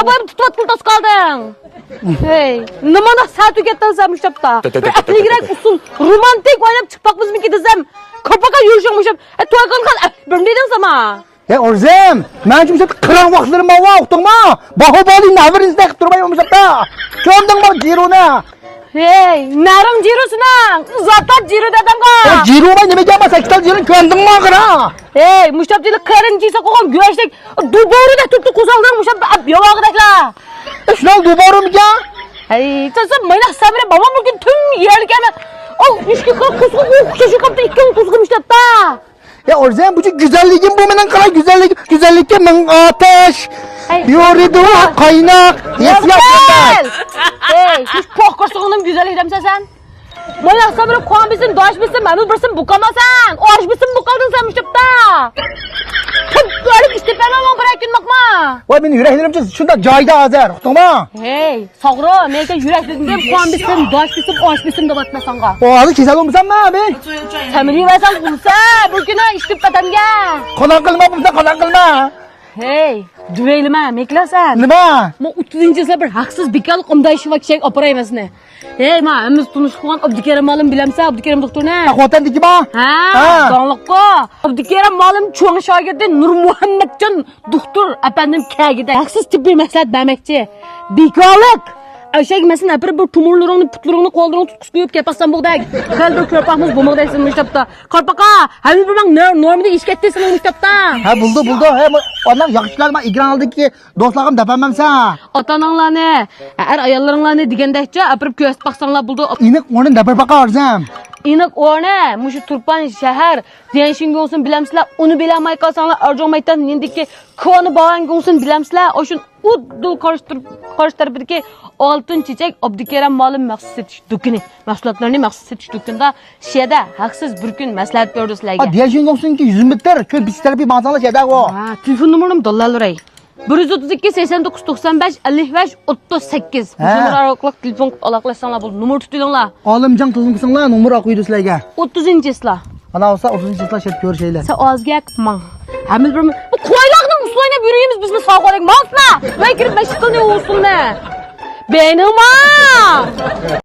boyum tutup pultos kaldın. Hey, nimana saat ügettinsem işlepta. Bir atligirek usul romantik oynab çıkmakmız mı ki desem. Kapaka yürüyüşmüşüm. Toygan kal. Ben ne dedim sana? Orzem, ben şimdi kıran vaxtlarım var, oxtuma. Bahobali navrinizde durmayım da. Gördün mü Cirona? Hey, narım cirosuna. Zaten ciro dedim ka. Cirona ne meyeceğim? 8 tane Ciron gördün mü kıra? Hey, müştapçılık karıncıysa kokum güreştik. Duboru da tuttu kuzaldın müştap. Yok arkadaşlar. Şunal duvarım ya. Hey, sen maynak sabire babam bugün tüm yerlik hemen. O üçlü kuzgu şu kapta 2 kuzgu müştapta. Orzem bu güzelliğin bu benim kara güzellik. Güzellikte ben ateş. Yuridu kaynak. Yes Gel. Hey, hiç pohkorsuğunun güzelliği demse sen. Maynak sabire koğan bilsin, doğaç bilsin, memnun bilsin, bukamasan. Oğaç bilsin, bukaldın sen müştapta. Böyle işte ben aman bırak gün bakma. Vay benim yüreklerim şunda cayda azer. Oxtuma. Hey, sağır, neyse yürek dedim de koğan bilsin, doğaç bilsin, oğaç bilsin de batmasan ka. O adı keser olmuşsan mı abi? Temini versen kulsa, bugüne işte bedenge. Konak kılma bulsa konak kılma. Hey, düveylime, meklasen. Nima? Ma 30-yılda bir haksız bekalık onday şivak şey operaymasını. Hey ma, emiz tunuşkan Abdikerim malım bilemse Abdikerim doktor ne? Akhwatan diki ba? Ha, donlukka. Abdikerim malım çoğun şagirdi Nur Muhammedcan doktor efendim kagide. Haksız tıbbi mesleğet demekçi. Bekalık. Aşağı mesela bir tumurlarını, putlarını, kollarını tutkusu koyup kepastan buğday. Kaldır körpağımız bu muğdaysın müştapta. Korpaka, hem bir bak normada iş gettiysin müştapta. Ha buldu. He onlar yakışlarıma igran aldı ki dostlarım depememse. Atananlar ne? Eğer ayarlarınlar ne digendekçe apırıp köst baksanlar buldu. İnek onun deper bakar Orzem. İnek o ne? Muşu Turpan şehir. Diyen şimdi olsun bilemsizler. Onu bilemay kalsanlar arcamaytan nindiki kıvanı bağın olsun bilemsizler. O şun udul karıştırıp ki altın çiçek Abdükerem malım mahsus setiş dükkanı. Mahsulatlarını mahsus setiş dükkanında şeyde haksız bir gün maslahat gördü sizlerge. Diye şey olsun ki 100 metre köy psikoterapi mağazalar şeyde o. Ha, telefon numaram dolar orayı. 132 89 95 55 38. Bu numara aralık telefon alaklaşsanlar bu numara tutuyorlar. Olimcan tuzun kısınlar numara okuydu sizlerge. 30. isla. Ana olsa 30. yıllar şey gör şeyler. Sen ağzıya yakman. Hamil bir mi? Bu koylarının uslayına yürüyemiz biz mi sağ koyalım? Malsına. Ben kirip meşgul ne olsun ne? Benim ha.